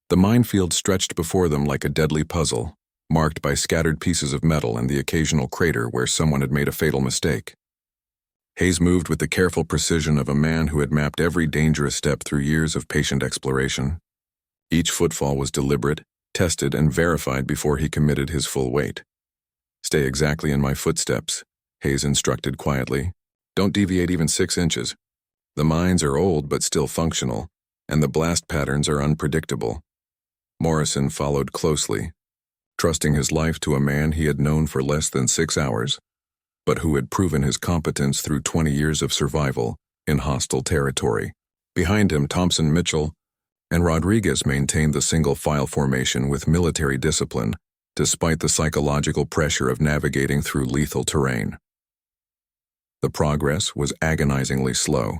The minefield stretched before them like a deadly puzzle, marked by scattered pieces of metal and the occasional crater where someone had made a fatal mistake. Hayes moved with the careful precision of a man who had mapped every dangerous step through years of patient exploration. Each footfall was deliberate, tested, and verified before he committed his full weight. "Stay exactly in my footsteps," Hayes instructed quietly. "Don't deviate even 6 inches. The mines are old but still functional, and the blast patterns are unpredictable." Morrison followed closely, trusting his life to a man he had known for less than 6 hours, but who had proven his competence through 20 years of survival in hostile territory. Behind him, Thompson, Mitchell, and Rodriguez maintained the single-file formation with military discipline, despite the psychological pressure of navigating through lethal terrain. The progress was agonizingly slow.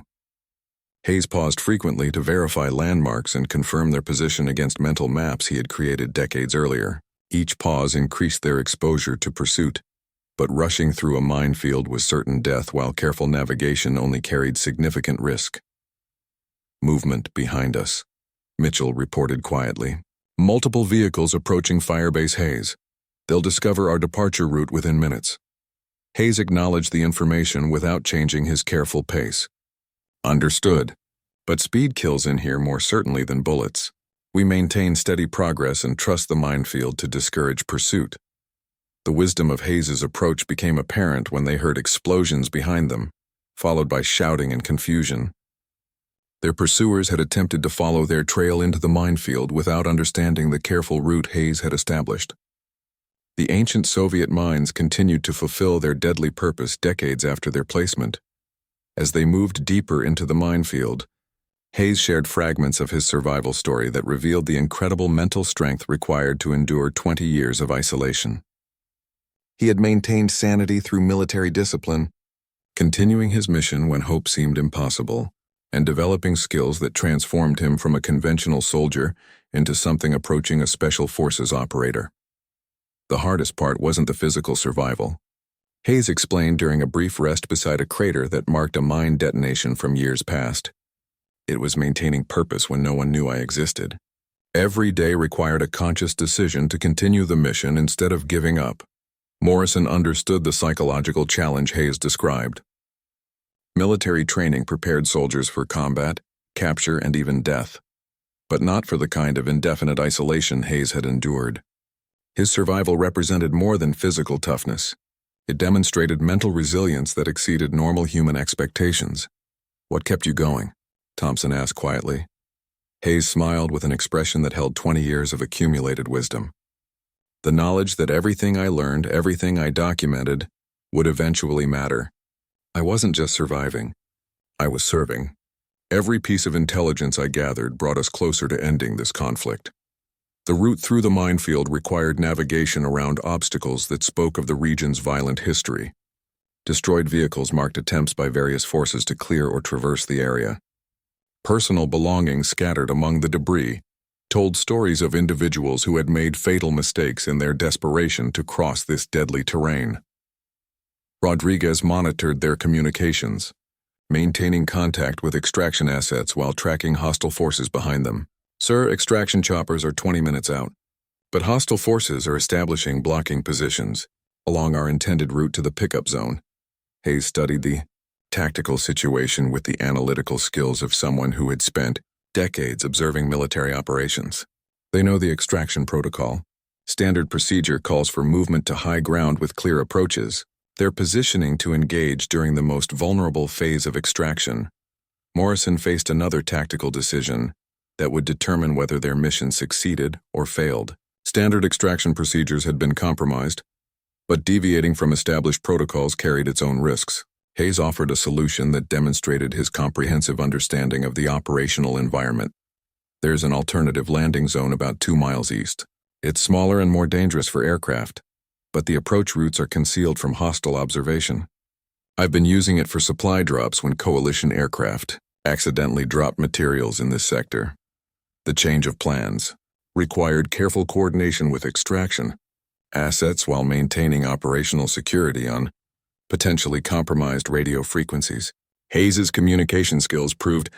Hayes paused frequently to verify landmarks and confirm their position against mental maps he had created decades earlier. Each pause increased their exposure to pursuit, but rushing through a minefield was certain death, while careful navigation only carried significant risk. "Movement behind us," Mitchell reported quietly. "Multiple vehicles approaching Firebase Hayes. They'll discover our departure route within minutes." Hayes acknowledged the information without changing his careful pace. "Understood. But speed kills in here more certainly than bullets. We maintain steady progress and trust the minefield to discourage pursuit." The wisdom of Hayes's approach became apparent when they heard explosions behind them, followed by shouting and confusion. Their pursuers had attempted to follow their trail into the minefield without understanding the careful route Hayes had established. The ancient Soviet mines continued to fulfill their deadly purpose decades after their placement. As they moved deeper into the minefield, Hayes shared fragments of his survival story that revealed the incredible mental strength required to endure 20 years of isolation. He had maintained sanity through military discipline, continuing his mission when hope seemed impossible, and developing skills that transformed him from a conventional soldier into something approaching a special forces operator. The hardest part wasn't the physical survival. Hayes explained during a brief rest beside a crater that marked a mine detonation from years past. It was maintaining purpose when no one knew I existed. Every day required a conscious decision to continue the mission instead of giving up. Morrison understood the psychological challenge Hayes described. Military training prepared soldiers for combat, capture, and even death, but not for the kind of indefinite isolation Hayes had endured. His survival represented more than physical toughness. It demonstrated mental resilience that exceeded normal human expectations. "What kept you going?" Thompson asked quietly. Hayes smiled with an expression that held 20 years of accumulated wisdom. "The knowledge that everything I learned, everything I documented, would eventually matter. I wasn't just surviving. I was serving. Every piece of intelligence I gathered brought us closer to ending this conflict." The route through the minefield required navigation around obstacles that spoke of the region's violent history. Destroyed vehicles marked attempts by various forces to clear or traverse the area. Personal belongings scattered among the debris told stories of individuals who had made fatal mistakes in their desperation to cross this deadly terrain. Rodriguez monitored their communications, maintaining contact with extraction assets while tracking hostile forces behind them. "Sir, extraction choppers are 20 minutes out, but hostile forces are establishing blocking positions along our intended route to the pickup zone." Hayes studied the tactical situation with the analytical skills of someone who had spent decades observing military operations. They know the extraction protocol. Standard procedure calls for movement to high ground with clear approaches. They're positioning to engage during the most vulnerable phase of extraction. Morrison faced another tactical decision that would determine whether their mission succeeded or failed. Standard extraction procedures had been compromised, but deviating from established protocols carried its own risks. Hayes offered a solution that demonstrated his comprehensive understanding of the operational environment. "There's an alternative landing zone about 2 miles east. It's smaller and more dangerous for aircraft, but the approach routes are concealed from hostile observation. I've been using it for supply drops when coalition aircraft accidentally dropped materials in this sector. The change of plans required careful coordination with extraction assets while maintaining operational security on potentially compromised radio frequencies. Hayes's communication skills proved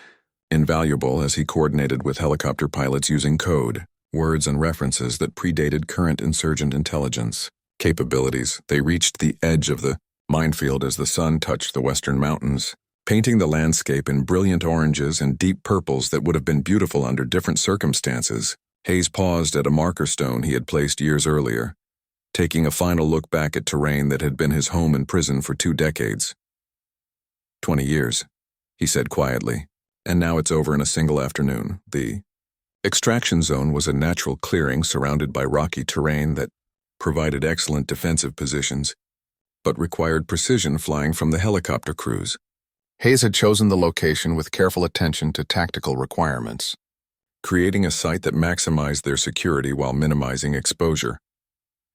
invaluable as he coordinated with helicopter pilots using code. words and references that predated current insurgent intelligence capabilities. They reached the edge of the minefield as the sun touched the western mountains, painting the landscape in brilliant oranges and deep purples that would have been beautiful under different circumstances. Hayes paused at a marker stone he had placed years earlier, taking a final look back at terrain that had been his home and prison for 2 decades. 20 years, he said quietly, and now it's over in a single afternoon. The extraction zone was a natural clearing surrounded by rocky terrain that provided excellent defensive positions, but required precision flying from the helicopter crews. Hayes had chosen the location with careful attention to tactical requirements, creating a site that maximized their security while minimizing exposure.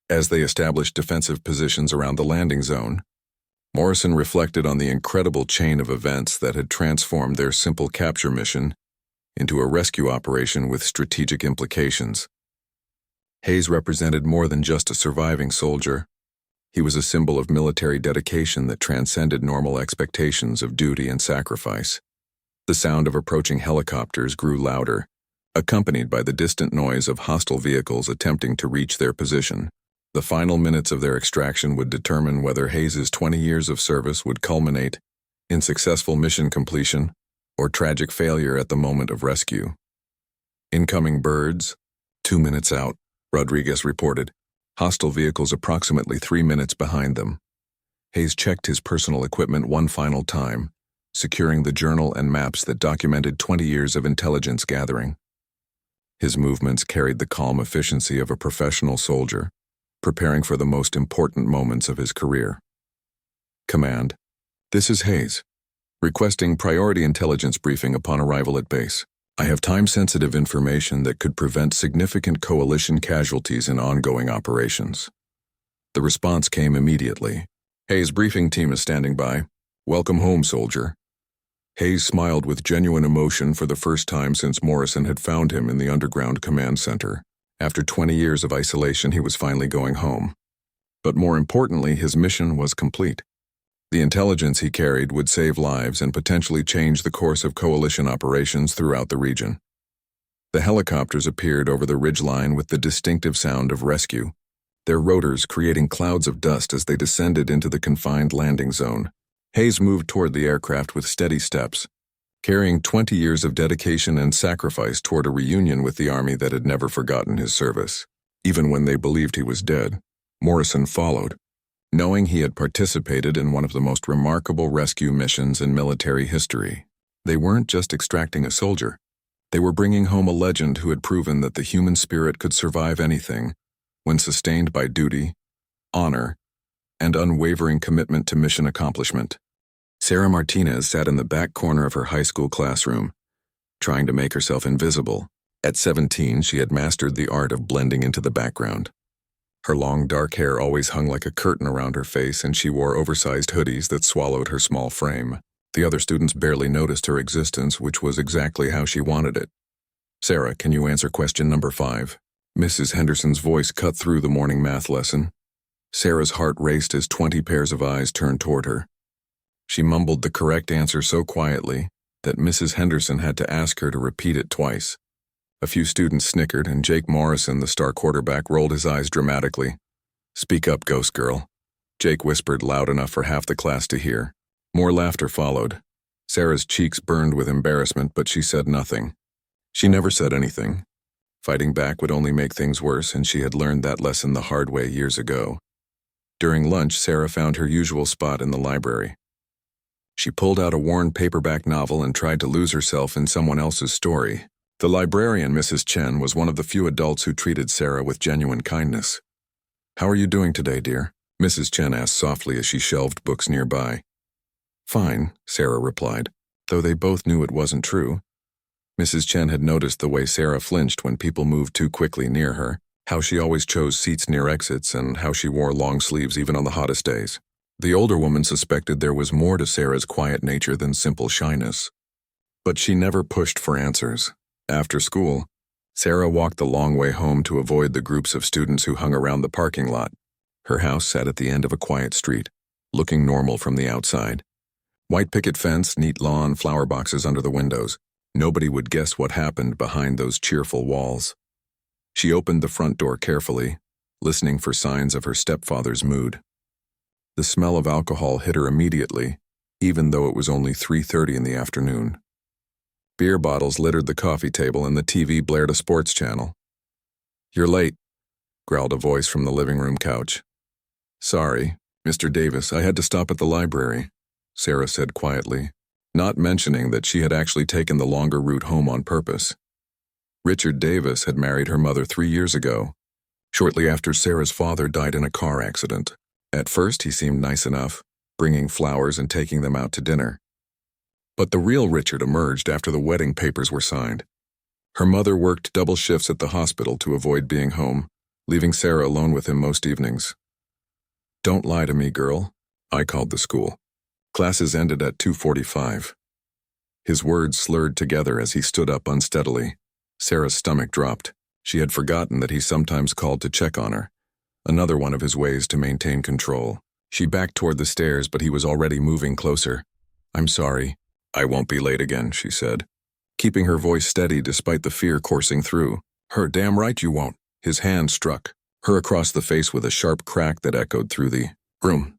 As they established defensive positions around the landing zone, Morrison reflected on the incredible chain of events that had transformed their simple capture mission into a rescue operation with strategic implications. Hayes represented more than just a surviving soldier. He was a symbol of military dedication that transcended normal expectations of duty and sacrifice. The sound of approaching helicopters grew louder, accompanied by the distant noise of hostile vehicles attempting to reach their position. The final minutes of their extraction would determine whether Hayes's 20 years of service would culminate in successful mission completion or tragic failure at the moment of rescue. Incoming birds, 2 minutes out, Rodriguez reported. Hostile vehicles approximately 3 minutes behind them. Hayes checked his personal equipment one final time, securing the journal and maps that documented 20 years of intelligence gathering. His movements carried the calm efficiency of a professional soldier, preparing for the most important moments of his career. Command, this is Hayes. Requesting priority intelligence briefing upon arrival at base. I have time-sensitive information that could prevent significant coalition casualties in ongoing operations. The response came immediately. Hayes' briefing team is standing by. Welcome home, soldier. Hayes smiled with genuine emotion for the first time since Morrison had found him in the underground command center. After 20 years of isolation, he was finally going home. But more importantly, his mission was complete. The intelligence he carried would save lives and potentially change the course of coalition operations throughout the region. The helicopters appeared over the ridgeline with the distinctive sound of rescue, their rotors creating clouds of dust as they descended into the confined landing zone. Hayes moved toward the aircraft with steady steps, carrying 20 years of dedication and sacrifice toward a reunion with the army that had never forgotten his service. Even when they believed he was dead, Morrison followed, knowing he had participated in one of the most remarkable rescue missions in military history. They weren't just extracting a soldier. They were bringing home a legend who had proven that the human spirit could survive anything when sustained by duty, honor, and unwavering commitment to mission accomplishment. Sarah Martinez sat in the back corner of her high school classroom, trying to make herself invisible. At 17, she had mastered the art of blending into the background. Her long dark hair always hung like a curtain around her face, and she wore oversized hoodies that swallowed her small frame. The other students barely noticed her existence, which was exactly how she wanted it. Sarah, can you answer question number 5? Mrs. Henderson's voice cut through the morning math lesson. Sarah's heart raced as 20 pairs of eyes turned toward her. She mumbled the correct answer so quietly that Mrs. Henderson had to ask her to repeat it twice. A few students snickered, and Jake Morrison, the star quarterback, rolled his eyes dramatically. Speak up, ghost girl. Jake whispered loud enough for half the class to hear. More laughter followed. Sarah's cheeks burned with embarrassment, but she said nothing. She never said anything. Fighting back would only make things worse, and she had learned that lesson the hard way years ago. During lunch, Sarah found her usual spot in the library. She pulled out a worn paperback novel and tried to lose herself in someone else's story. The librarian, Mrs. Chen, was one of the few adults who treated Sarah with genuine kindness. How are you doing today, dear? Mrs. Chen asked softly as she shelved books nearby. Fine, Sarah replied, though they both knew it wasn't true. Mrs. Chen had noticed the way Sarah flinched when people moved too quickly near her, how she always chose seats near exits, and how she wore long sleeves even on the hottest days. The older woman suspected there was more to Sarah's quiet nature than simple shyness. But she never pushed for answers. After school, Sarah walked the long way home to avoid the groups of students who hung around the parking lot. Her house sat at the end of a quiet street, looking normal from the outside. White picket fence, neat lawn, flower boxes under the windows. Nobody would guess what happened behind those cheerful walls. She opened the front door carefully, listening for signs of her stepfather's mood. The smell of alcohol hit her immediately, even though it was only 3:30 in the afternoon. Beer bottles littered the coffee table and the TV blared a sports channel. "You're late," growled a voice from the living room couch. "Sorry, Mr. Davis, I had to stop at the library," Sarah said quietly, not mentioning that she had actually taken the longer route home on purpose. Richard Davis had married her mother 3 years ago, shortly after Sarah's father died in a car accident. At first, he seemed nice enough, bringing flowers and taking them out to dinner. But the real Richard emerged after the wedding papers were signed. Her mother worked double shifts at the hospital to avoid being home, leaving Sarah alone with him most evenings. "Don't lie to me, girl," I called the school. "Classes ended at 2:45. His words slurred together as he stood up unsteadily. Sarah's stomach dropped. She had forgotten that he sometimes called to check on her, another one of his ways to maintain control. She backed toward the stairs, but he was already moving closer. "I'm sorry. I won't be late again," she said, keeping her voice steady despite the fear coursing through. "Her damn right you won't." His hand struck her across the face with a sharp crack that echoed through the room.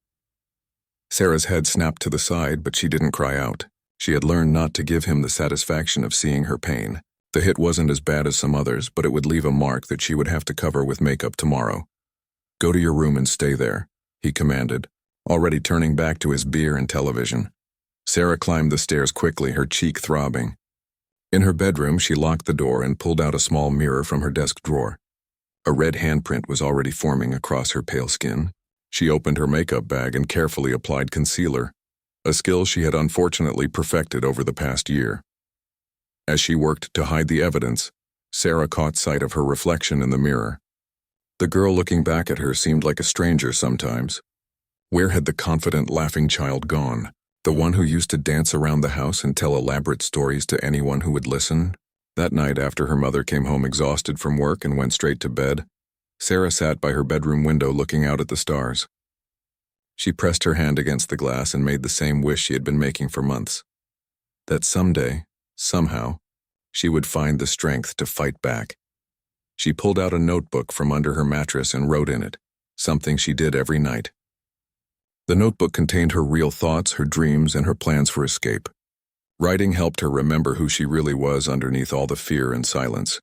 Sarah's head snapped to the side, but she didn't cry out. She had learned not to give him the satisfaction of seeing her pain. The hit wasn't as bad as some others, but it would leave a mark that she would have to cover with makeup tomorrow. "Go to your room and stay there," he commanded, already turning back to his beer and television. Sarah climbed the stairs quickly, her cheek throbbing. In her bedroom, she locked the door and pulled out a small mirror from her desk drawer. A red handprint was already forming across her pale skin. She opened her makeup bag and carefully applied concealer, a skill she had unfortunately perfected over the past year. As she worked to hide the evidence, Sarah caught sight of her reflection in the mirror. The girl looking back at her seemed like a stranger sometimes. Where had the confident, laughing child gone? The one who used to dance around the house and tell elaborate stories to anyone who would listen? That night, after her mother came home exhausted from work and went straight to bed, Sarah sat by her bedroom window looking out at the stars. She pressed her hand against the glass and made the same wish she had been making for months. That someday, somehow, she would find the strength to fight back. She pulled out a notebook from under her mattress and wrote in it, something she did every night. The notebook contained her real thoughts, her dreams, and her plans for escape. Writing helped her remember who she really was underneath all the fear and silence.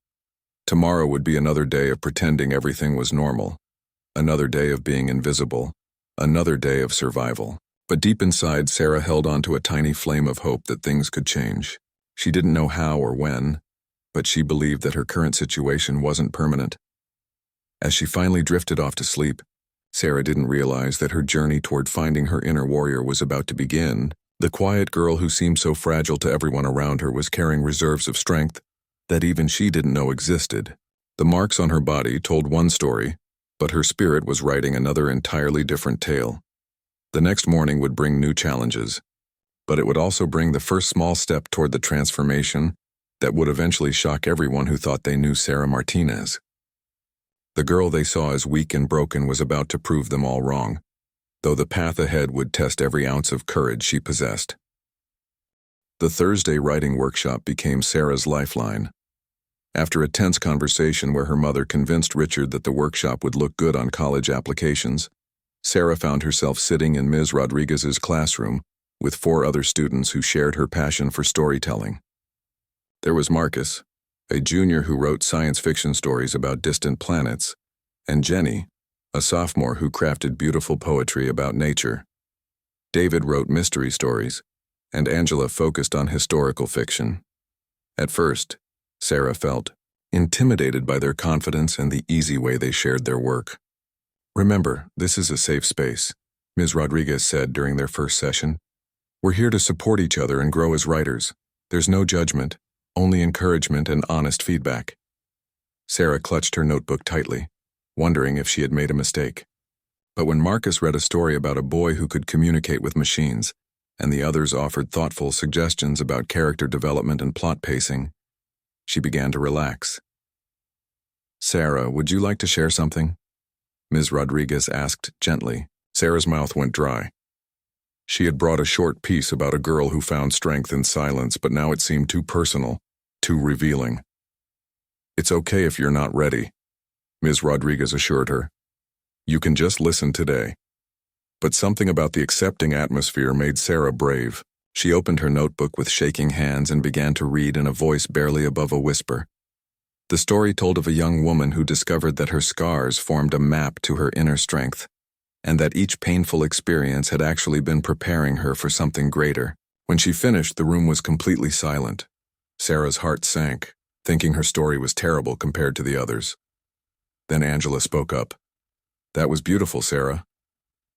Tomorrow would be another day of pretending everything was normal, another day of being invisible, another day of survival. But deep inside, Sarah held on to a tiny flame of hope that things could change. She didn't know how or when, but she believed that her current situation wasn't permanent. As she finally drifted off to sleep, Sarah didn't realize that her journey toward finding her inner warrior was about to begin. The quiet girl who seemed so fragile to everyone around her was carrying reserves of strength that even she didn't know existed. The marks on her body told one story, but her spirit was writing another entirely different tale. The next morning would bring new challenges, but it would also bring the first small step toward the transformation that would eventually shock everyone who thought they knew Sarah Martinez. The girl they saw as weak and broken was about to prove them all wrong, though the path ahead would test every ounce of courage she possessed. The Thursday writing workshop became Sarah's lifeline. After a tense conversation where her mother convinced Richard that the workshop would look good on college applications, Sarah found herself sitting in Ms. Rodriguez's classroom with 4 other students who shared her passion for storytelling. There was Marcus, a junior who wrote science fiction stories about distant planets, and Jenny, a sophomore who crafted beautiful poetry about nature. David wrote mystery stories, and Angela focused on historical fiction. At first, Sarah felt intimidated by their confidence and the easy way they shared their work. "Remember, this is a safe space," Ms. Rodriguez said during their first session. "We're here to support each other and grow as writers. There's no judgment, only encouragement and honest feedback." Sarah clutched her notebook tightly, wondering if she had made a mistake. But when Marcus read a story about a boy who could communicate with machines, and the others offered thoughtful suggestions about character development and plot pacing, she began to relax. "Sarah, would you like to share something?" Ms. Rodriguez asked gently. Sarah's mouth went dry. She had brought a short piece about a girl who found strength in silence, but now it seemed too personal, too revealing. "It's okay if you're not ready," Ms. Rodriguez assured her. You can just listen today. But something about the accepting atmosphere made Sarah brave. She opened her notebook with shaking hands and began to read in a voice barely above a whisper. The story told of a young woman who discovered that her scars formed a map to her inner strength, and that each painful experience had actually been preparing her for something greater. When she finished, the room was completely silent. Sarah's heart sank, thinking her story was terrible compared to the others. Then Angela spoke up. That was beautiful, Sarah.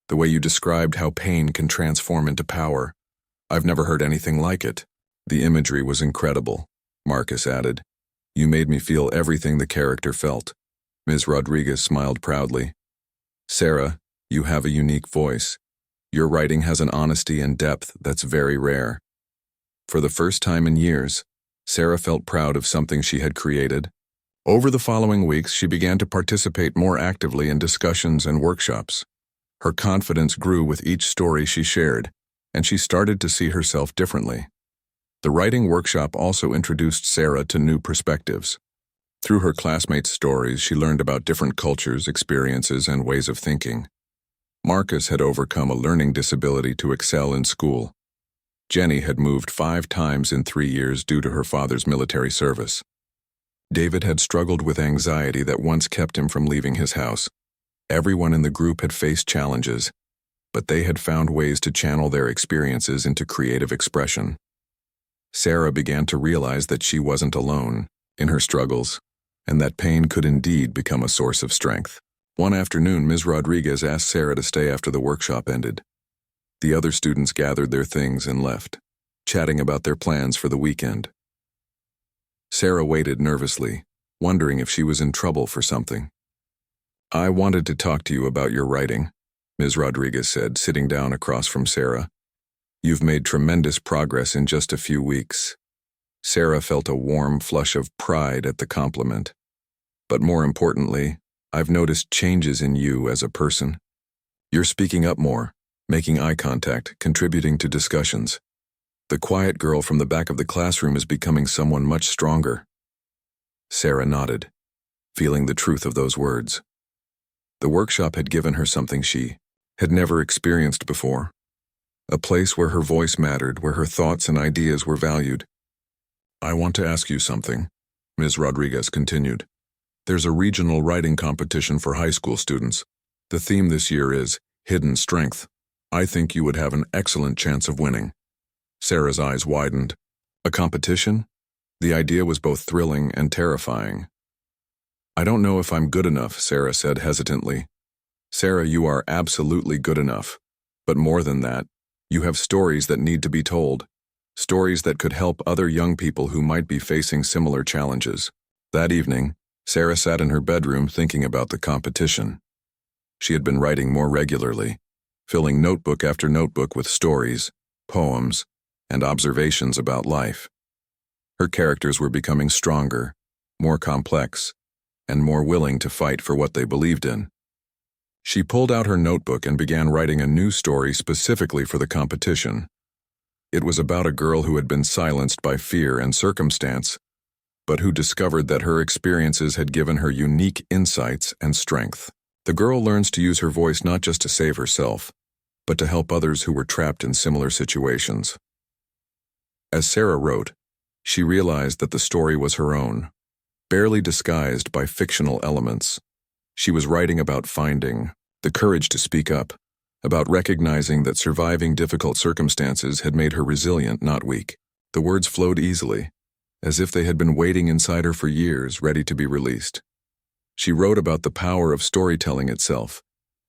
The way you described how pain can transform into power. I've never heard anything like it. The imagery was incredible, Marcus added. You made me feel everything the character felt. Ms. Rodriguez smiled proudly. Sarah, you have a unique voice. Your writing has an honesty and depth that's very rare. For the first time in years, Sarah felt proud of something she had created. Over the following weeks, she began to participate more actively in discussions and workshops. Her confidence grew with each story she shared, and she started to see herself differently. The writing workshop also introduced Sarah to new perspectives. Through her classmates' stories, she learned about different cultures, experiences, and ways of thinking. Marcus had overcome a learning disability to excel in school. Jenny had moved 5 times in 3 years due to her father's military service. David had struggled with anxiety that once kept him from leaving his house. Everyone in the group had faced challenges, but they had found ways to channel their experiences into creative expression. Sarah began to realize that she wasn't alone in her struggles, and that pain could indeed become a source of strength. One afternoon, Ms. Rodriguez asked Sarah to stay after the workshop ended. The other students gathered their things and left, chatting about their plans for the weekend. Sarah waited nervously, wondering if she was in trouble for something. I wanted to talk to you about your writing, Ms. Rodriguez said, sitting down across from Sarah. You've made tremendous progress in just a few weeks. Sarah felt a warm flush of pride at the compliment. But more importantly, I've noticed changes in you as a person. You're speaking up more, making eye contact, contributing to discussions. The quiet girl from the back of the classroom is becoming someone much stronger. Sarah nodded, feeling the truth of those words. The workshop had given her something she had never experienced before. A place where her voice mattered, where her thoughts and ideas were valued. I want to ask you something, Ms. Rodriguez continued. There's a regional writing competition for high school students. The theme this year is Hidden Strength. I think you would have an excellent chance of winning. Sarah's eyes widened. A competition? The idea was both thrilling and terrifying. I don't know if I'm good enough, Sarah said hesitantly. Sarah, you are absolutely good enough. But more than that, you have stories that need to be told. Stories that could help other young people who might be facing similar challenges. That evening, Sarah sat in her bedroom thinking about the competition. She had been writing more regularly, filling notebook after notebook with stories, poems, and observations about life. Her characters were becoming stronger, more complex, and more willing to fight for what they believed in. She pulled out her notebook and began writing a new story specifically for the competition. It was about a girl who had been silenced by fear and circumstance, but who discovered that her experiences had given her unique insights and strength. The girl learns to use her voice not just to save herself, but to help others who were trapped in similar situations. As Sarah wrote, she realized that the story was her own, barely disguised by fictional elements. She was writing about finding the courage to speak up, about recognizing that surviving difficult circumstances had made her resilient, not weak. The words flowed easily, as if they had been waiting inside her for years, ready to be released. She wrote about the power of storytelling itself,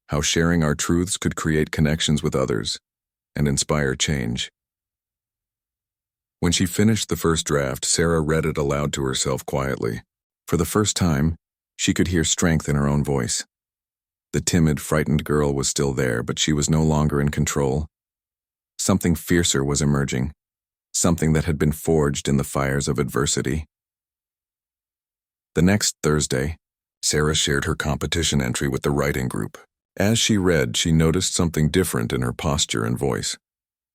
how sharing our truths could create connections with others and inspire change. When she finished the first draft, Sarah read it aloud to herself quietly. For the first time, she could hear strength in her own voice. The timid, frightened girl was still there, but she was no longer in control. Something fiercer was emerging, something that had been forged in the fires of adversity. The next Thursday, Sarah shared her competition entry with the writing group. As she read, she noticed something different in her posture and voice.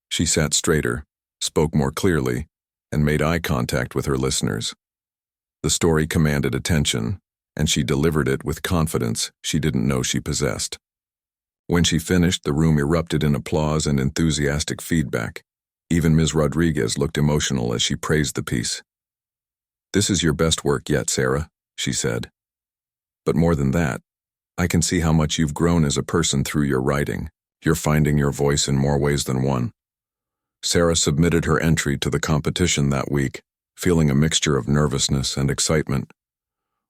She sat straighter, spoke more clearly, and made eye contact with her listeners. The story commanded attention, and she delivered it with confidence she didn't know she possessed. When she finished, the room erupted in applause and enthusiastic feedback. Even Ms. Rodriguez looked emotional as she praised the piece. "This is your best work yet, Sarah," she said. "But more than that, I can see how much you've grown as a person through your writing. You're finding your voice in more ways than one." Sarah submitted her entry to the competition that week, feeling a mixture of nervousness and excitement.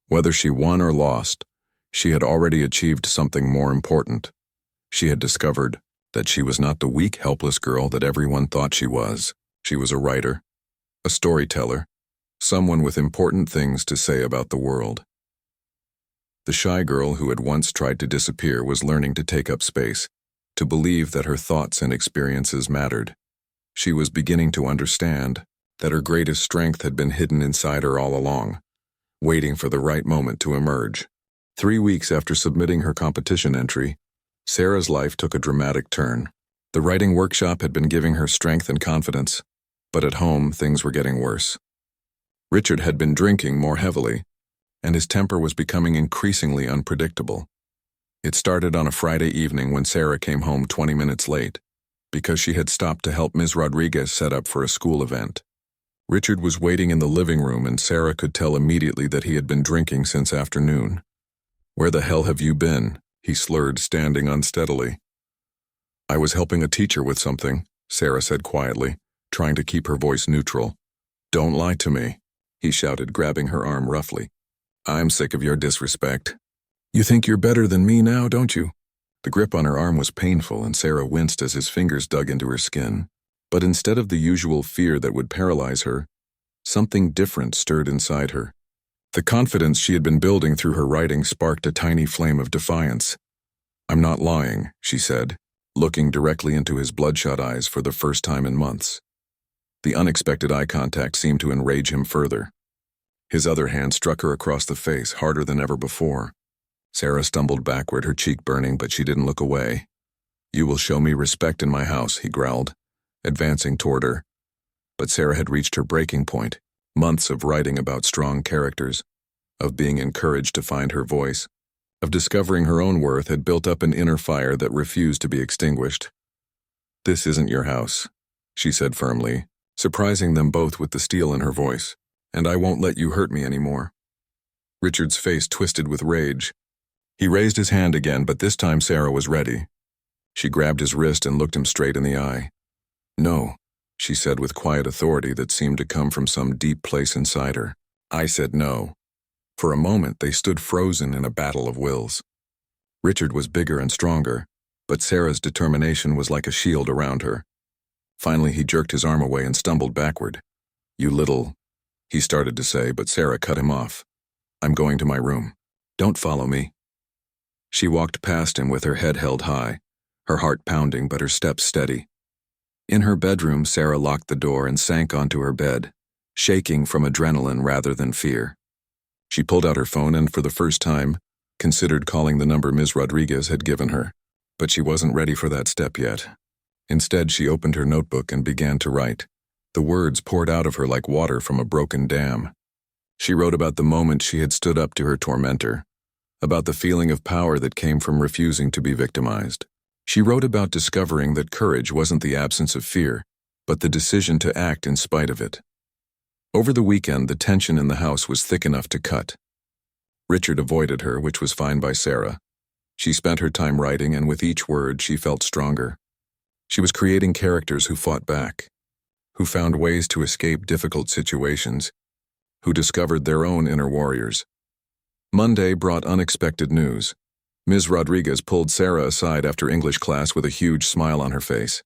Whether she won or lost, she had already achieved something more important. She had discovered that she was not the weak, helpless girl that everyone thought she was. She was a writer, a storyteller, someone with important things to say about the world. The shy girl who had once tried to disappear was learning to take up space, to believe that her thoughts and experiences mattered. She was beginning to understand that her greatest strength had been hidden inside her all along, waiting for the right moment to emerge. 3 weeks after submitting her competition entry, Sarah's life took a dramatic turn. The writing workshop had been giving her strength and confidence, but at home things were getting worse. Richard had been drinking more heavily, and his temper was becoming increasingly unpredictable. It started on a Friday evening when Sarah came home 20 minutes late, because she had stopped to help Ms. Rodriguez set up for a school event. Richard was waiting in the living room, and Sarah could tell immediately that he had been drinking since afternoon. "Where the hell have you been?" he slurred, standing unsteadily. "I was helping a teacher with something," Sarah said quietly, trying to keep her voice neutral. "Don't lie to me," he shouted, grabbing her arm roughly. "I'm sick of your disrespect. You think you're better than me now, don't you?" The grip on her arm was painful, and Sarah winced as his fingers dug into her skin. But instead of the usual fear that would paralyze her, something different stirred inside her. The confidence she had been building through her writing sparked a tiny flame of defiance. "I'm not lying," she said, looking directly into his bloodshot eyes for the first time in months. The unexpected eye contact seemed to enrage him further. His other hand struck her across the face, harder than ever before. Sarah stumbled backward, her cheek burning, but she didn't look away. "You will show me respect in my house," he growled, advancing toward her. But Sarah had reached her breaking point. Months of writing about strong characters, of being encouraged to find her voice, of discovering her own worth had built up an inner fire that refused to be extinguished. "This isn't your house," she said firmly, surprising them both with the steel in her voice, "and I won't let you hurt me anymore." Richard's face twisted with rage. He raised his hand again, but this time Sarah was ready. She grabbed his wrist and looked him straight in the eye. "No," she said with quiet authority that seemed to come from some deep place inside her. "I said no." For a moment they stood frozen in a battle of wills. Richard was bigger and stronger, but Sarah's determination was like a shield around her. Finally he jerked his arm away and stumbled backward. "You little," he started to say, but Sarah cut him off. "I'm going to my room. Don't follow me." She walked past him with her head held high, her heart pounding but her steps steady. In her bedroom, Sarah locked the door and sank onto her bed, shaking from adrenaline rather than fear. She pulled out her phone and, for the first time, considered calling the number Ms. Rodriguez had given her, but she wasn't ready for that step yet. Instead, she opened her notebook and began to write. The words poured out of her like water from a broken dam. She wrote about the moment she had stood up to her tormentor, about the feeling of power that came from refusing to be victimized. She wrote about discovering that courage wasn't the absence of fear, but the decision to act in spite of it. Over the weekend, the tension in the house was thick enough to cut. Richard avoided her, which was fine by Sarah. She spent her time writing, and with each word she felt stronger. She was creating characters who fought back, who found ways to escape difficult situations, who discovered their own inner warriors. Monday brought unexpected news. Ms. Rodriguez pulled Sarah aside after English class with a huge smile on her face.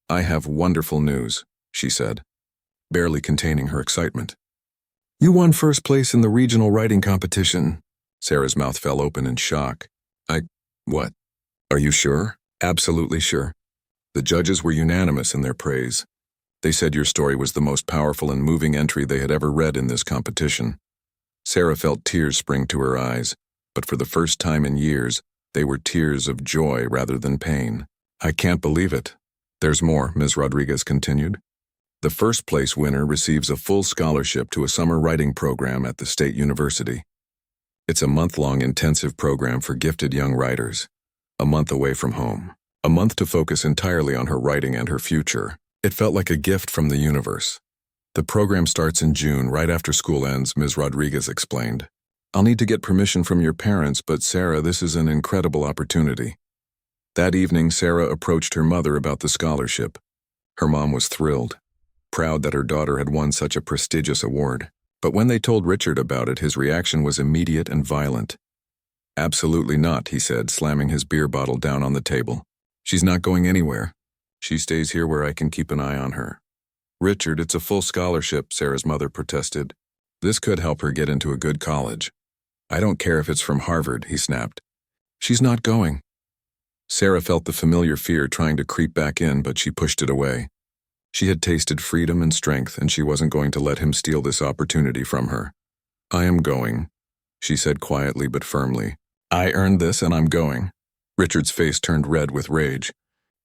"I have wonderful news," she said, barely containing her excitement. "You won first place in the regional writing competition." Sarah's mouth fell open in shock. What? Are you sure?" "Absolutely sure." The judges were unanimous in their praise. They said your story was the most powerful and moving entry they had ever read in this competition. Sarah felt tears spring to her eyes, but for the first time in years, they were tears of joy rather than pain. "I can't believe it." "There's more," Ms. Rodriguez continued. "The first place winner receives a full scholarship to a summer writing program at the State University. It's a month-long intensive program for gifted young writers. A month away from home. A month to focus entirely on her writing and her future. It felt like a gift from the universe. The program starts in June, right after school ends, Ms. Rodriguez explained. I'll need to get permission from your parents, but Sarah, this is an incredible opportunity. That evening, Sarah approached her mother about the scholarship. Her mom was thrilled, proud that her daughter had won such a prestigious award. But when they told Richard about it, his reaction was immediate and violent. Absolutely not, he said, slamming his beer bottle down on the table. She's not going anywhere. She stays here where I can keep an eye on her. Richard, it's a full scholarship, Sarah's mother protested. This could help her get into a good college. I don't care if it's from Harvard, he snapped. She's not going. Sarah felt the familiar fear trying to creep back in, but she pushed it away. She had tasted freedom and strength, and she wasn't going to let him steal this opportunity from her. I am going, she said quietly but firmly. I earned this and I'm going. Richard's face turned red with rage.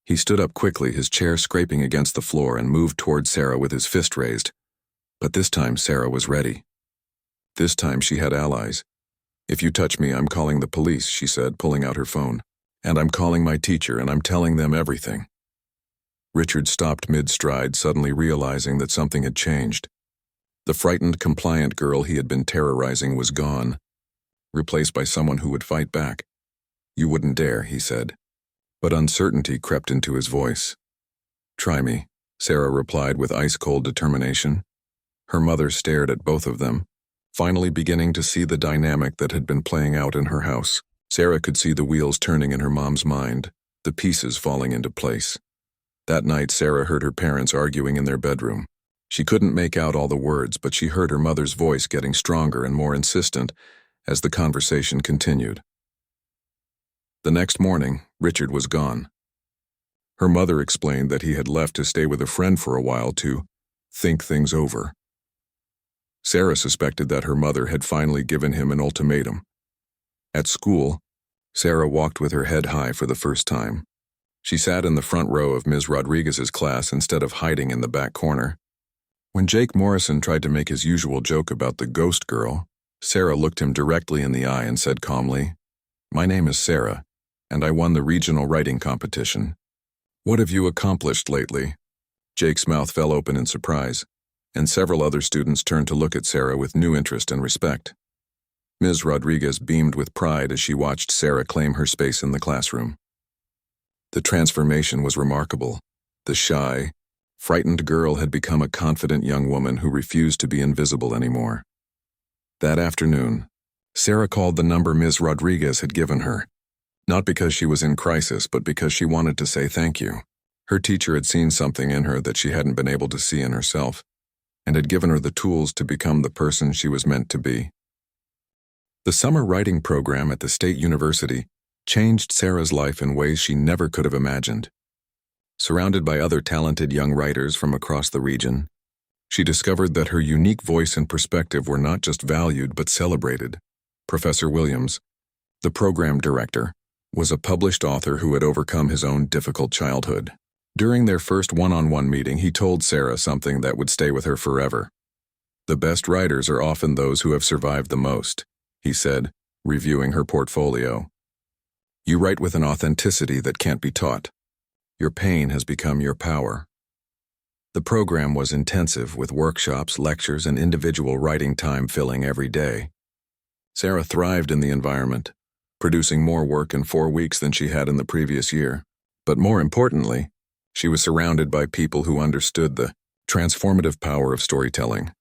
He stood up quickly, his chair scraping against the floor, and moved toward Sarah with his fist raised. But this time Sarah was ready. This time she had allies. If you touch me, I'm calling the police, she said, pulling out her phone. And I'm calling my teacher, and I'm telling them everything. Richard stopped mid-stride, suddenly realizing that something had changed. The frightened, compliant girl he had been terrorizing was gone, replaced by someone who would fight back. You wouldn't dare, he said. But uncertainty crept into his voice. Try me, Sarah replied with ice-cold determination. Her mother stared at both of them, finally beginning to see the dynamic that had been playing out in her house. Sarah could see the wheels turning in her mom's mind, the pieces falling into place. That night, Sarah heard her parents arguing in their bedroom. She couldn't make out all the words, but she heard her mother's voice getting stronger and more insistent as the conversation continued. The next morning, Richard was gone. Her mother explained that he had left to stay with a friend for a while to think things over. Sarah suspected that her mother had finally given him an ultimatum. At school, Sarah walked with her head high for the first time. She sat in the front row of Ms. Rodriguez's class instead of hiding in the back corner. When Jake Morrison tried to make his usual joke about the ghost girl, Sarah looked him directly in the eye and said calmly, My name is Sarah, and I won the regional writing competition. What have you accomplished lately? Jake's mouth fell open in surprise, and several other students turned to look at Sarah with new interest and respect. Ms. Rodriguez beamed with pride as she watched Sarah claim her space in the classroom. The transformation was remarkable. The shy, frightened girl had become a confident young woman who refused to be invisible anymore. That afternoon, Sarah called the number Ms. Rodriguez had given her, not because she was in crisis, but because she wanted to say thank you. Her teacher had seen something in her that she hadn't been able to see in herself, and had given her the tools to become the person she was meant to be. The summer writing program at the State University changed Sarah's life in ways she never could have imagined. Surrounded by other talented young writers from across the region, she discovered that her unique voice and perspective were not just valued but celebrated. Professor Williams, the program director, was a published author who had overcome his own difficult childhood. During their first one-on-one meeting, he told Sarah something that would stay with her forever. The best writers are often those who have survived the most, he said, reviewing her portfolio. You write with an authenticity that can't be taught. Your pain has become your power. The program was intensive, with workshops, lectures, and individual writing time filling every day. Sarah thrived in the environment, producing more work in 4 weeks than she had in the previous year. But more importantly, she was surrounded by people who understood the transformative power of storytelling.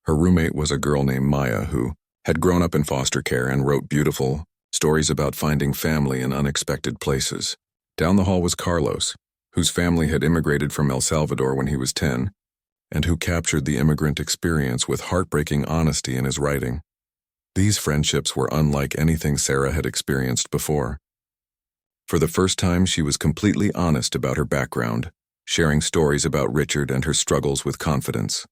Her roommate was a girl named Maya who had grown up in foster care and wrote beautiful stories about finding family in unexpected places. Down the hall was Carlos, whose family had immigrated from El Salvador when he was 10, and who captured the immigrant experience with heartbreaking honesty in his writing. These friendships were unlike anything Sarah had experienced before. For the first time, she was completely honest about her background, sharing stories about Richard and her struggles with confidence.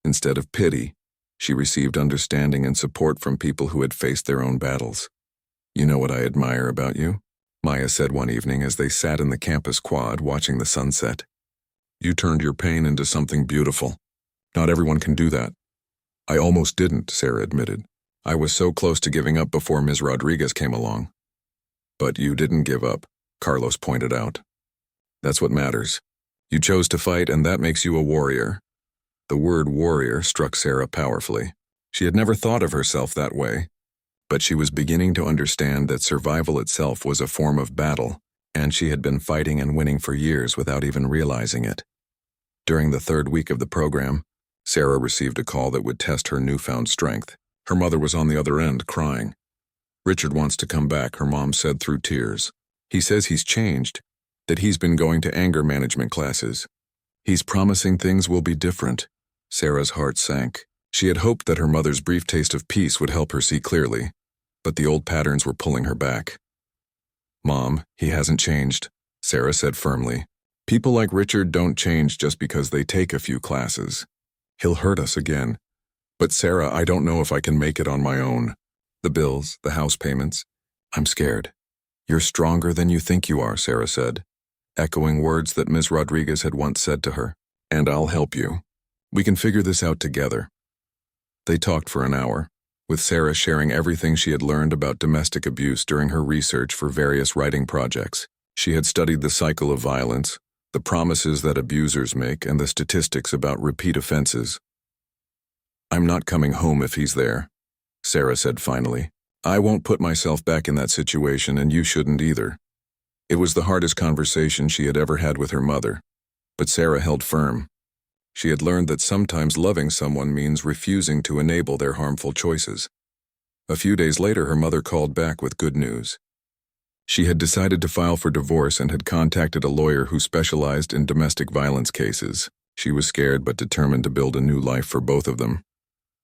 Instead of pity, she received understanding and support from people who had faced their own battles. You know what I admire about you? Maya said one evening as they sat in the campus quad watching the sunset. You turned your pain into something beautiful. Not everyone can do that. I almost didn't, Sarah admitted. I was so close to giving up before Ms. Rodriguez came along. But you didn't give up, Carlos pointed out. That's what matters. You chose to fight, and that makes you a warrior. The word warrior struck Sarah powerfully. She had never thought of herself that way, but she was beginning to understand that survival itself was a form of battle, and she had been fighting and winning for years without even realizing it. During the third week of the program, Sarah received a call that would test her newfound strength. Her mother was on the other end, crying. "Richard wants to come back," her mom said through tears. "He says he's changed, that he's been going to anger management classes. He's promising things will be different." Sarah's heart sank. She had hoped that her mother's brief taste of peace would help her see clearly, but the old patterns were pulling her back. "Mom, he hasn't changed," Sarah said firmly. "People like Richard don't change just because they take a few classes. He'll hurt us again. But Sarah, I don't know if I can make it on my own. The bills, the house payments. I'm scared." "You're stronger than you think you are," Sarah said, echoing words that Ms. Rodriguez had once said to her. "And I'll help you. We can figure this out together." They talked for an hour, with Sarah sharing everything she had learned about domestic abuse during her research for various writing projects. She had studied the cycle of violence, the promises that abusers make, and the statistics about repeat offenses. "I'm not coming home if he's there," Sarah said finally. "I won't put myself back in that situation, and you shouldn't either." It was the hardest conversation she had ever had with her mother, but Sarah held firm. She had learned that sometimes loving someone means refusing to enable their harmful choices. A few days later, her mother called back with good news. She had decided to file for divorce and had contacted a lawyer who specialized in domestic violence cases. She was scared but determined to build a new life for both of them.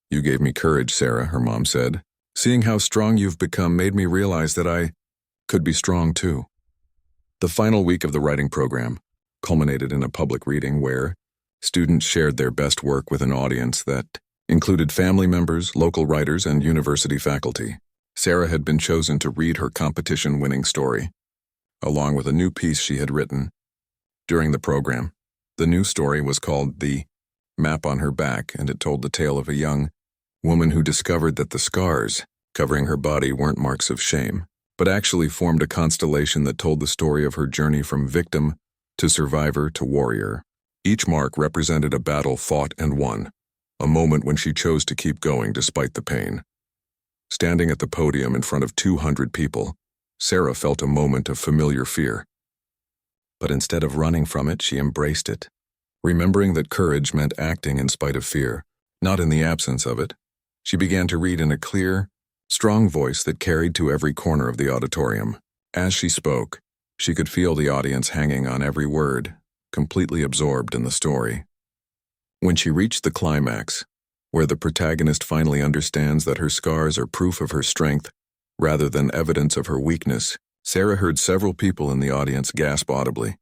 "You gave me courage, Sarah," her mom said. "Seeing how strong you've become made me realize that I could be strong too." The final week of the writing program culminated in a public reading where students shared their best work with an audience that included family members, local writers, and university faculty. Sarah had been chosen to read her competition-winning story, along with a new piece she had written. During the program, the new story was called The Map on Her Back, and it told the tale of a young woman who discovered that the scars covering her body weren't marks of shame, but actually formed a constellation that told the story of her journey from victim to survivor to warrior. Each mark represented a battle fought and won, a moment when she chose to keep going despite the pain. Standing at the podium in front of 200 people, Sarah felt a moment of familiar fear. But instead of running from it, she embraced it, remembering that courage meant acting in spite of fear, not in the absence of it. She began to read in a clear, strong voice that carried to every corner of the auditorium. As she spoke, she could feel the audience hanging on every word, completely absorbed in the story. When she reached the climax, where the protagonist finally understands that her scars are proof of her strength rather than evidence of her weakness, Sarah heard several people in the audience gasp audibly.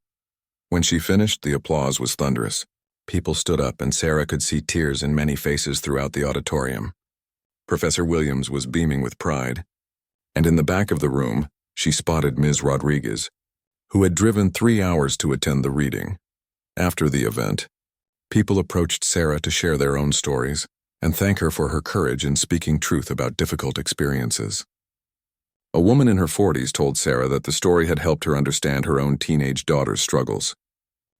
When she finished, the applause was thunderous. People stood up, and Sarah could see tears in many faces throughout the auditorium. Professor Williams was beaming with pride, and in the back of the room, she spotted Ms. Rodriguez, who had driven 3 hours to attend the reading. After the event, people approached Sarah to share their own stories and thank her for her courage in speaking truth about difficult experiences. A woman in her 40s told Sarah that the story had helped her understand her own teenage daughter's struggles.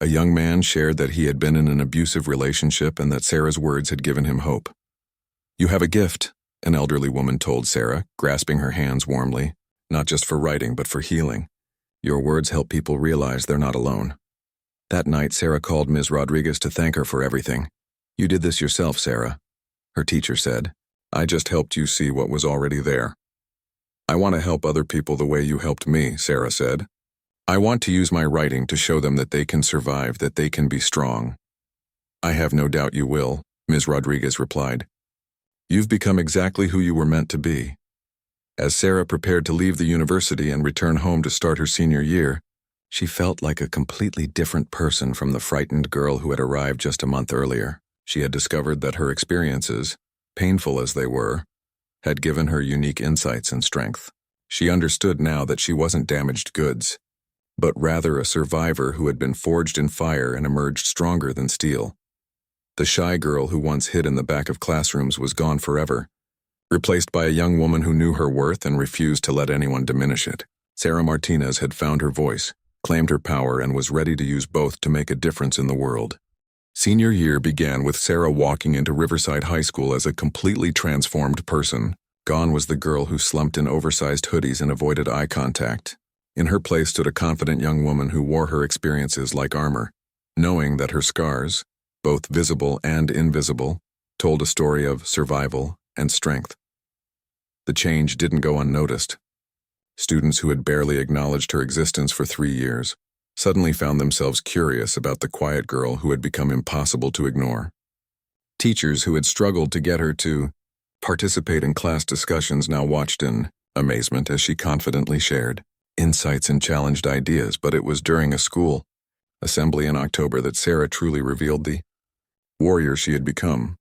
A young man shared that he had been in an abusive relationship and that Sarah's words had given him hope. "You have a gift," an elderly woman told Sarah, grasping her hands warmly, "not just for writing but for healing. Your words help people realize they're not alone." That night, Sarah called Ms. Rodriguez to thank her for everything. "You did this yourself, Sarah," her teacher said. "I just helped you see what was already there." "I want to help other people the way you helped me," Sarah said. "I want to use my writing to show them that they can survive, that they can be strong." "I have no doubt you will," Ms. Rodriguez replied. "You've become exactly who you were meant to be." As Sarah prepared to leave the university and return home to start her senior year, she felt like a completely different person from the frightened girl who had arrived just a month earlier. She had discovered that her experiences, painful as they were, had given her unique insights and strength. She understood now that she wasn't damaged goods, but rather a survivor who had been forged in fire and emerged stronger than steel. The shy girl who once hid in the back of classrooms was gone forever, replaced by a young woman who knew her worth and refused to let anyone diminish it. Sarah Martinez had found her voice, claimed her power, and was ready to use both to make a difference in the world. Senior year began with Sarah walking into Riverside High School as a completely transformed person. Gone was the girl who slumped in oversized hoodies and avoided eye contact. In her place stood a confident young woman who wore her experiences like armor, knowing that her scars, both visible and invisible, told a story of survival and strength. The change didn't go unnoticed. Students who had barely acknowledged her existence for 3 years suddenly found themselves curious about the quiet girl who had become impossible to ignore. Teachers who had struggled to get her to participate in class discussions now watched in amazement as she confidently shared insights and challenged ideas, but it was during a school assembly in October that Sarah truly revealed the warrior she had become.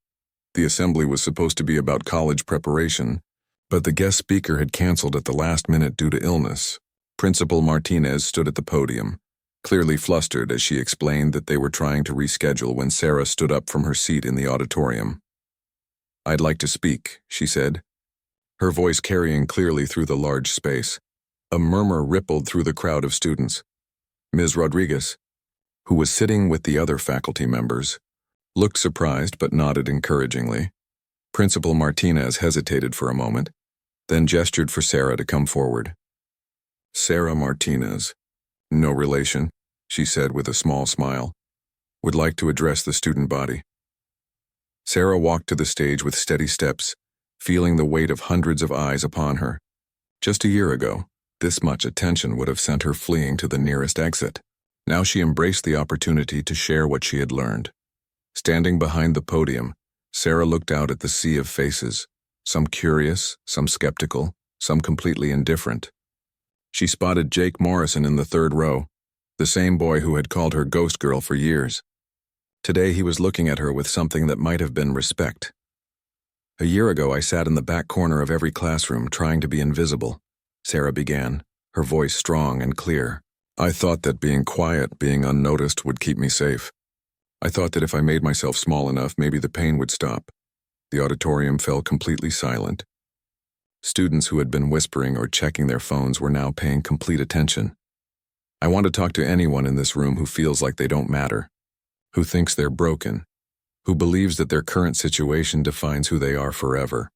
The assembly was supposed to be about college preparation, but the guest speaker had canceled at the last minute due to illness. Principal Martinez stood at the podium, clearly flustered as she explained that they were trying to reschedule when Sarah stood up from her seat in the auditorium. "I'd like to speak," she said, her voice carrying clearly through the large space. A murmur rippled through the crowd of students. Ms. Rodriguez, who was sitting with the other faculty members, looked surprised but nodded encouragingly. Principal Martinez hesitated for a moment, then gestured for Sarah to come forward. "Sarah Martinez, no relation," she said with a small smile, "would like to address the student body." Sarah walked to the stage with steady steps, feeling the weight of hundreds of eyes upon her. Just a year ago, this much attention would have sent her fleeing to the nearest exit. Now she embraced the opportunity to share what she had learned. Standing behind the podium, Sarah looked out at the sea of faces, some curious, some skeptical, some completely indifferent. She spotted Jake Morrison in the third row, the same boy who had called her Ghost Girl for years. Today he was looking at her with something that might have been respect. "A year ago I sat in the back corner of every classroom trying to be invisible," Sarah began, her voice strong and clear. "I thought that being quiet, being unnoticed would keep me safe. I thought that if I made myself small enough, maybe the pain would stop." The auditorium fell completely silent. Students who had been whispering or checking their phones were now paying complete attention. "I want to talk to anyone in this room who feels like they don't matter, who thinks they're broken, who believes that their current situation defines who they are forever."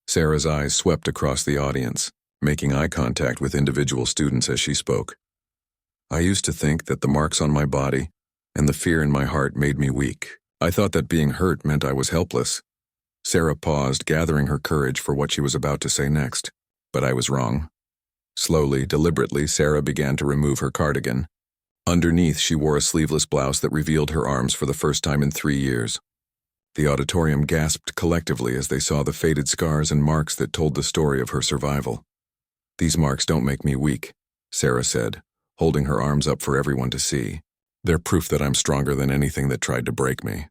Sarah's eyes swept across the audience, making eye contact with individual students as she spoke. "I used to think that the marks on my body and the fear in my heart made me weak. I thought that being hurt meant I was helpless." Sarah paused, gathering her courage for what she was about to say next. "But I was wrong." Slowly, deliberately, Sarah began to remove her cardigan. Underneath, she wore a sleeveless blouse that revealed her arms for the first time in 3 years. The auditorium gasped collectively as they saw the faded scars and marks that told the story of her survival. "These marks don't make me weak," Sarah said, holding her arms up for everyone to see. "They're proof that I'm stronger than anything that tried to break me.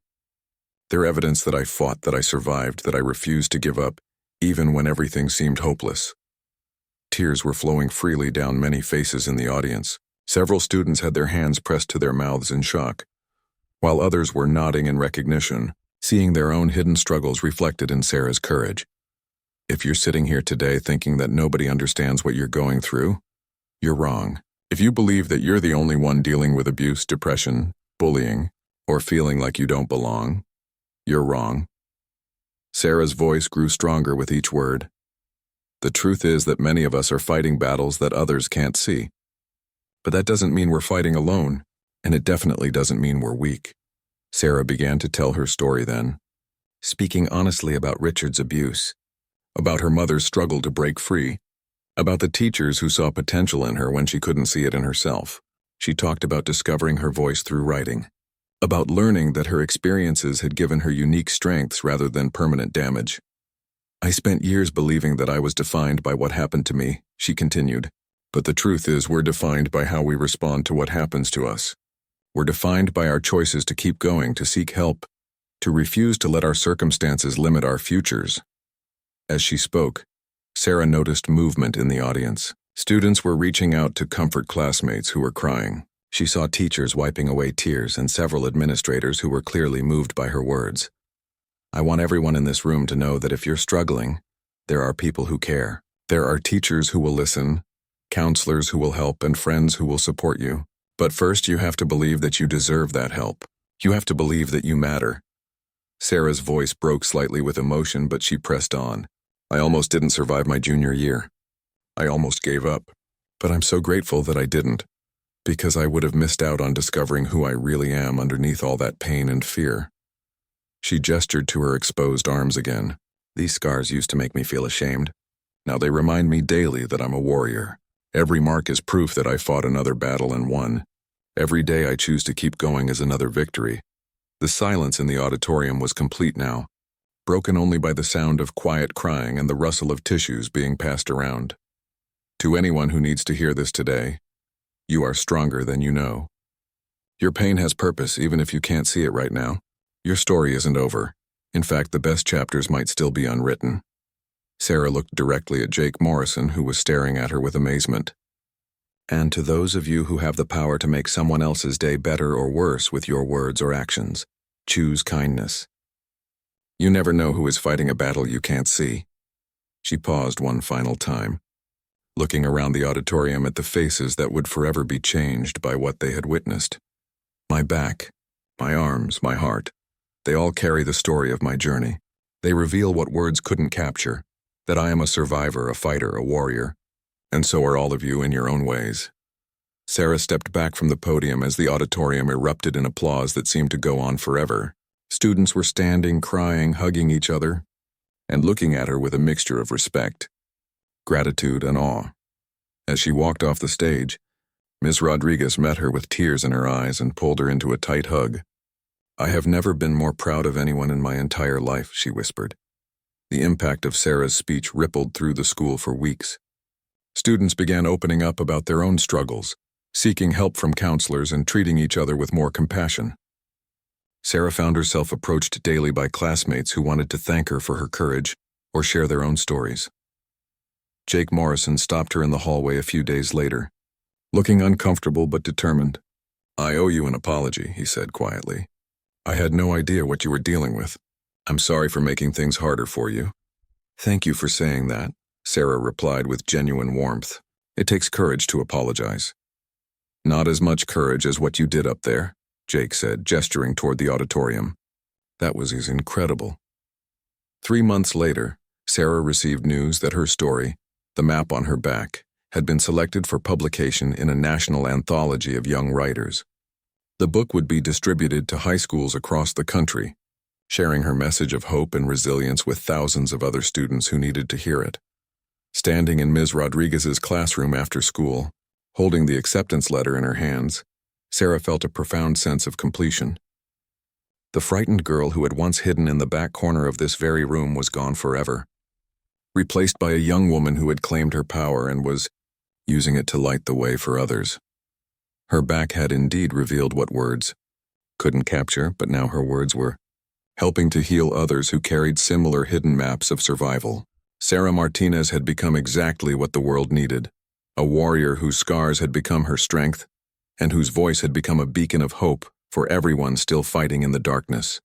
They're evidence that I fought, that I survived, that I refused to give up, even when everything seemed hopeless." Tears were flowing freely down many faces in the audience. Several students had their hands pressed to their mouths in shock, while others were nodding in recognition, seeing their own hidden struggles reflected in Sarah's courage. If you're sitting here today thinking that nobody understands what you're going through, you're wrong. If you believe that you're the only one dealing with abuse, depression, bullying, or feeling like you don't belong, you're wrong. Sarah's voice grew stronger with each word. "The truth is that many of us are fighting battles that others can't see. But that doesn't mean we're fighting alone, and it definitely doesn't mean we're weak." Sarah began to tell her story then, speaking honestly about Richard's abuse, about her mother's struggle to break free, about the teachers who saw potential in her when she couldn't see it in herself. She talked about discovering her voice through writing, about learning that her experiences had given her unique strengths rather than permanent damage. "I spent years believing that I was defined by what happened to me," she continued. "But the truth is we're defined by how we respond to what happens to us. We're defined by our choices to keep going, to seek help, to refuse to let our circumstances limit our futures." As she spoke, Sarah noticed movement in the audience. Students were reaching out to comfort classmates who were crying. She saw teachers wiping away tears and several administrators who were clearly moved by her words. I want everyone in this room to know that if you're struggling, there are people who care. There are teachers who will listen, counselors who will help, and friends who will support you. But first, you have to believe that you deserve that help. You have to believe that you matter. Sarah's voice broke slightly with emotion, but she pressed on. I almost didn't survive my junior year. I almost gave up. But I'm so grateful that I didn't, because I would have missed out on discovering who I really am underneath all that pain and fear. She gestured to her exposed arms again. These scars used to make me feel ashamed. Now they remind me daily that I'm a warrior. Every mark is proof that I fought another battle and won. Every day I choose to keep going is another victory. The silence in the auditorium was complete now, broken only by the sound of quiet crying and the rustle of tissues being passed around. To anyone who needs to hear this today, you are stronger than you know. Your pain has purpose even if you can't see it right now. Your story isn't over. In fact, the best chapters might still be unwritten. Sarah looked directly at Jake Morrison, who was staring at her with amazement. And to those of you who have the power to make someone else's day better or worse with your words or actions, choose kindness. You never know who is fighting a battle you can't see. She paused one final time, looking around the auditorium at the faces that would forever be changed by what they had witnessed. My back, my arms, my heart, they all carry the story of my journey. They reveal what words couldn't capture, that I am a survivor, a fighter, a warrior. And so are all of you in your own ways. Sarah stepped back from the podium as the auditorium erupted in applause that seemed to go on forever. Students were standing, crying, hugging each other, and looking at her with a mixture of respect, gratitude, and awe. As she walked off the stage, Ms. Rodriguez met her with tears in her eyes and pulled her into a tight hug. I have never been more proud of anyone in my entire life, she whispered. The impact of Sarah's speech rippled through the school for weeks. Students began opening up about their own struggles, seeking help from counselors and treating each other with more compassion. Sarah found herself approached daily by classmates who wanted to thank her for her courage or share their own stories. Jake Morrison stopped her in the hallway a few days later, looking uncomfortable but determined. I owe you an apology, he said quietly. I had no idea what you were dealing with. I'm sorry for making things harder for you. Thank you for saying that, Sarah replied with genuine warmth. It takes courage to apologize. Not as much courage as what you did up there, Jake said, gesturing toward the auditorium. That was incredible. 3 months later, Sarah received news that her story, The Map on Her Back, had been selected for publication in a national anthology of young writers. The book would be distributed to high schools across the country, sharing her message of hope and resilience with thousands of other students who needed to hear it. Standing in Ms. Rodriguez's classroom after school, holding the acceptance letter in her hands, Sarah felt a profound sense of completion. The frightened girl who had once hidden in the back corner of this very room was gone forever, replaced by a young woman who had claimed her power and was using it to light the way for others. Her back had indeed revealed what words couldn't capture, but now her words were helping to heal others who carried similar hidden maps of survival. Sarah Martinez had become exactly what the world needed, a warrior whose scars had become her strength, and whose voice had become a beacon of hope for everyone still fighting in the darkness.